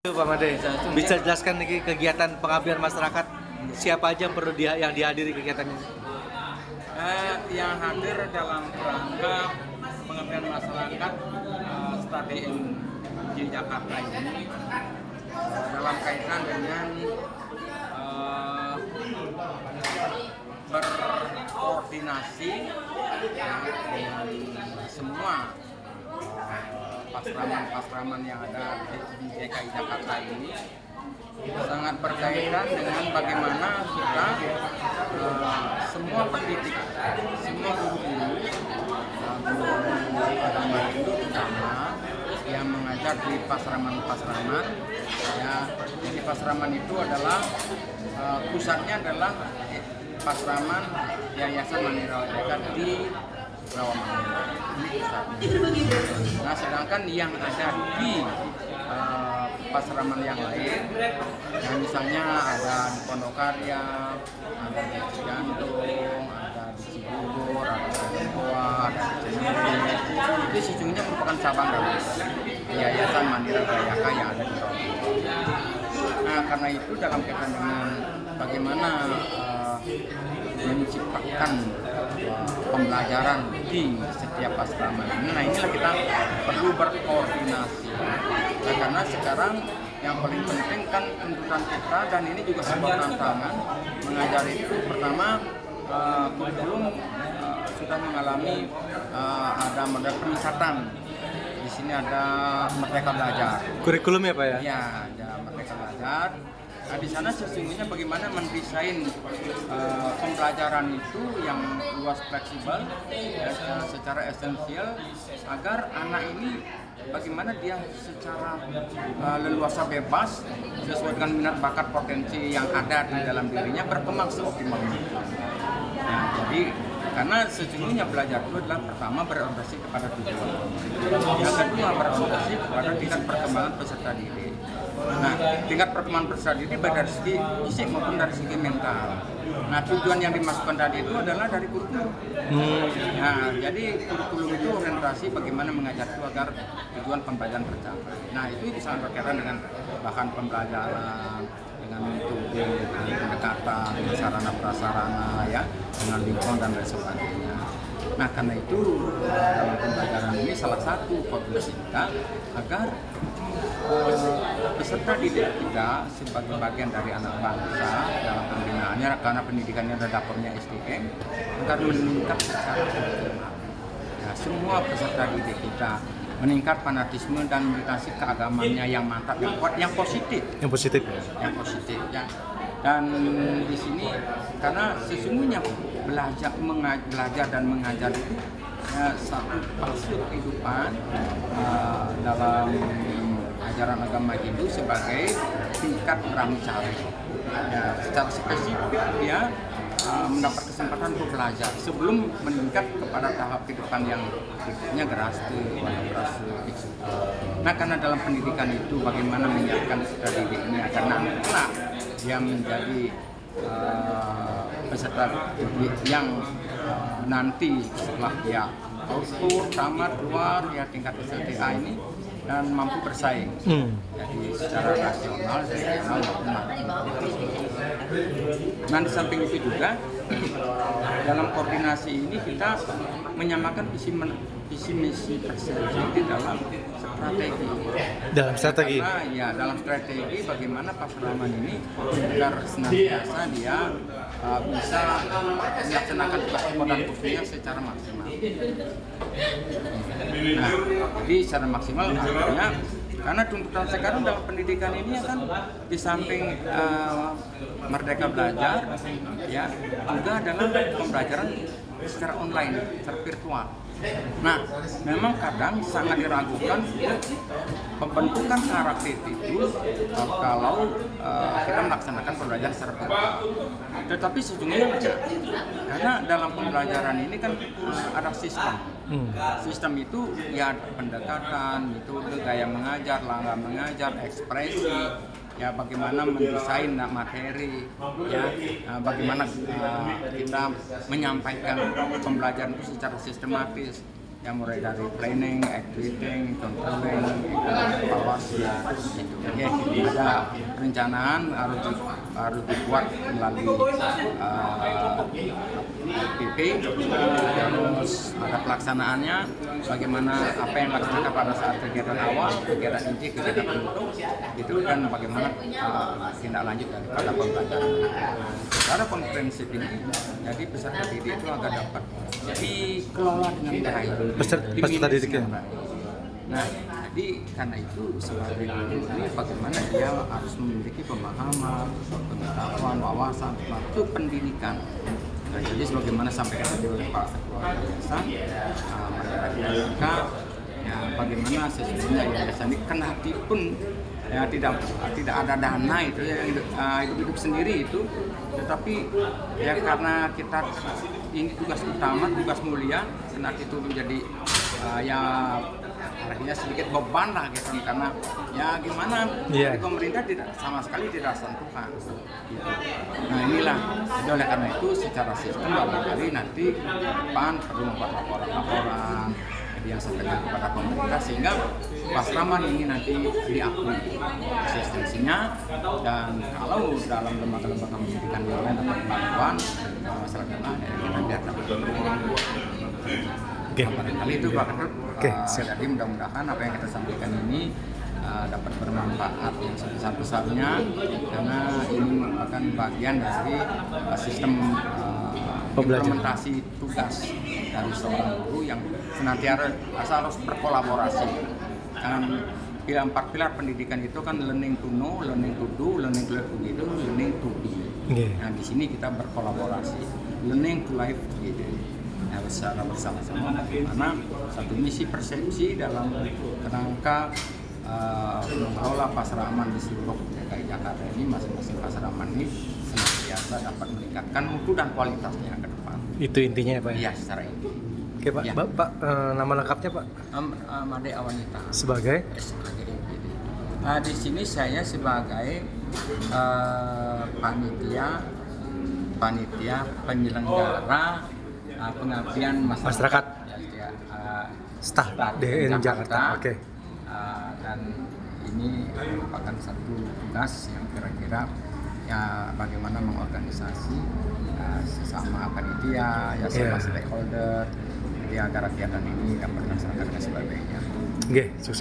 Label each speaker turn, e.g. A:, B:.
A: Pak Made, bisa jelaskan nih kegiatan pengabdian masyarakat, siapa aja yang perlu yang dihadiri kegiatan ini?
B: Yang hadir dalam rangka pengabdian masyarakat Stadion di Jakarta ini dalam kaitan dengan berkoordinasi dengan semua pasraman yang ada di DKI Jakarta ini, sangat berkaitan dengan bagaimana kita semua pendidik, semua guru-guru agama Hindu terutama yang mengajar di pasraman-pasraman, ya. Jadi pasraman itu adalah pusatnya adalah pasraman Yayasan Mandira Merdeka di Rawamangun. Ini pusatnya. Nah, sedangkan yang ada di pasraman yang lain, nah misalnya ada di Pondokarya, ada di Cijantung, ada di Cibubur, ada di Goa, ada di Cianjur. Itu sesungguhnya merupakan cabang dari Yayasan Mandira Merdeka yang ada di Rawamangun. Nah, karena itu dalam kaitan dengan bagaimana menciptakan pembelajaran di setiap asrama ini, nah inilah kita perlu berkoordinasi. Nah, karena sekarang yang paling penting kan tuntutan kita, dan ini juga sebuah tantangan mengajar itu. Pertama, kurikulum sudah mengalami ada model pemisatan. Di sini ada Merdeka Belajar.
A: Kurikulum ya Pak ya?
B: Ya, ada Merdeka Belajar. Nah, di sana sesungguhnya bagaimana mendesain pembelajaran itu yang luas, fleksibel, ya, secara esensial, agar anak ini bagaimana dia secara leluasa, bebas, sesuai dengan minat, bakat, potensi yang ada di dalam dirinya, berkembang seoptimal mungkin. Nah, jadi karena sesungguhnya belajar itu adalah pertama berorientasi kepada tujuan, yang kedua berorientasi kepada tingkat perkembangan peserta didik. Nah, tingkat perkembangan peserta didik baik dari segi fisik maupun dari segi mental. Nah, tujuan yang dimasukkan tadi itu adalah dari kurikulum. Nah, jadi kurikulum itu orientasi bagaimana mengajar itu agar tujuan pembelajaran tercapai. Nah, itu sangat berkaitan dengan bahan pembelajaran, dengan metode, dengan pendekatan, dengan sarana prasarana, ya, dengan lingkungan dan lain sebagainya. Nah, karena itu dalam pembelajaran ini salah satu fokus kita agar peserta didik kita sebagai bagian dari anak bangsa dalam pembinaannya, karena pendidikannya adalah dapurnya SDM, agar meningkat secara optimal. Ya, semua peserta didik kita meningkat fanatisme dan militansi keagamannya yang mantap, yang kuat, yang positif.
A: Yang positif.
B: Yang positif, ya. Dan di sini karena sesungguhnya belajar dan mengajar itu ya, satu fase kehidupan dalam ajaran agama Hindu sebagai tingkat brahmacari. Ya, secara spesifik dia mendapat kesempatan untuk belajar sebelum meningkat kepada tahap kehidupan yang berikutnya geraste, wanaprasa, biksu. Nah, karena dalam pendidikan itu bagaimana menyiapkan peserta didik ini agar nantilah dia menjadi peserta didik yang nanti setelah dia kultur, tamat, keluar, ya tingkat SLTA ini dan mampu bersaing. Jadi secara nasional, regional maupun nasional. Nah, di samping itu juga dalam koordinasi ini kita menyamakan visi misi persepsi di dalam strategi.
A: Dalam strategi.
B: Karena ya dalam strategi bagaimana pasraman ini agar senantiasa dia bisa melaksanakan tugas dan fungsinya secara maksimal. Nah, jadi secara maksimal artinya karena tuntutan sekarang dalam pendidikan ini kan di samping Merdeka Belajar, ya, juga adalah pembelajaran secara online, secara virtual. Nah, memang kadang sangat diragukan pembentukan karakter itu kalau kita melaksanakan pembelajaran secara virtual. Tetapi sejujurnya tidak, karena dalam pembelajaran ini kan ada sistem. Sistem itu ya pendekatan, metode, gaya mengajar, langkah mengajar, ekspresi, ya bagaimana mendesain materi, ya bagaimana kita menyampaikan pembelajaran itu secara sistematis. yang mulai dari planning, executing, controlling, evaluasi. Oke, ada perencanaan harus dibuat melalui PP, terus ada pelaksanaannya, bagaimana apa yang dilaksanakan pada saat kegiatan awal, kegiatan inti, kegiatan penutup, itu dan bagaimana tindak lanjut daripada pembelajaran. Secara komprehensif ini, jadi peserta didik itu agar dapat dikelola dengan baik.
A: Peserta didiknya.
B: Nah, jadi karena itu sebagai guru ini bagaimana dia harus memiliki pemahaman, pengetahuan, wawasan, itu pendidikan. Nah, jadi sebagaimana sampaikan tadi oleh Pak Ketua Yayasan, mereka ya bagaimana sesungguhnya yayasan ini kendati pun ya tidak ada dana itu ya hidup sendiri itu, tetapi ya karena kita ini tugas utama, tugas mulia, kendati itu menjadi ya artinya sedikit beban lah gitu, karena ya gimana dari pemerintah tidak sama sekali tidak sentuhan gitu. Nah inilah, jadi oleh karena itu secara sistem barangkali nanti depan perlu membuat laporan yang sampaikan kepada pemerintah sehingga Pasraman ini nanti diakui eksistensinya, dan kalau dalam lembaga-lembaga pendidikan yang lain dapat bantuan masyarakat kita biar dapat.
A: Oke.
B: Barangkali itu Pak Ketut. Jadi mudah-mudahan apa yang kita sampaikan ini dapat bermanfaat yang sebesar-besarnya, karena ini merupakan bagian dari sistem implementasi tugas dari seorang guru yang senantiasa harus berkolaborasi. Dan empat pilar pendidikan itu kan learning to know, learning to do, learning to live together, learning to be. Nah di sini kita berkolaborasi, learning to live together. Harus secara bersama-sama bagaimana satu misi persepsi dalam kerangka mengelola pasar aman di seluruh DKI Jakarta ini, masing-masing pasar aman ini senantiasa dapat meningkatkan mutu dan kualitasnya ke depan.
A: Itu intinya ya Pak?
B: Iya, secara inti.
A: Oke Pak, ya. Pak nama lengkapnya Pak?
B: Made Awanita.
A: Sebagai?
B: Di sini saya sebagai panitia penyelenggara pengabdian masyarakat.
A: Staf DN Jakarta. Oke.
B: Dan ini merupakan satu tugas yang kira-kira ya bagaimana mengorganisasi sesama panitia, ya sama stakeholder, jadi agar kegiatan ini dapat dilaksanakan dengan sebaik-baiknya.
A: Oke, sukses.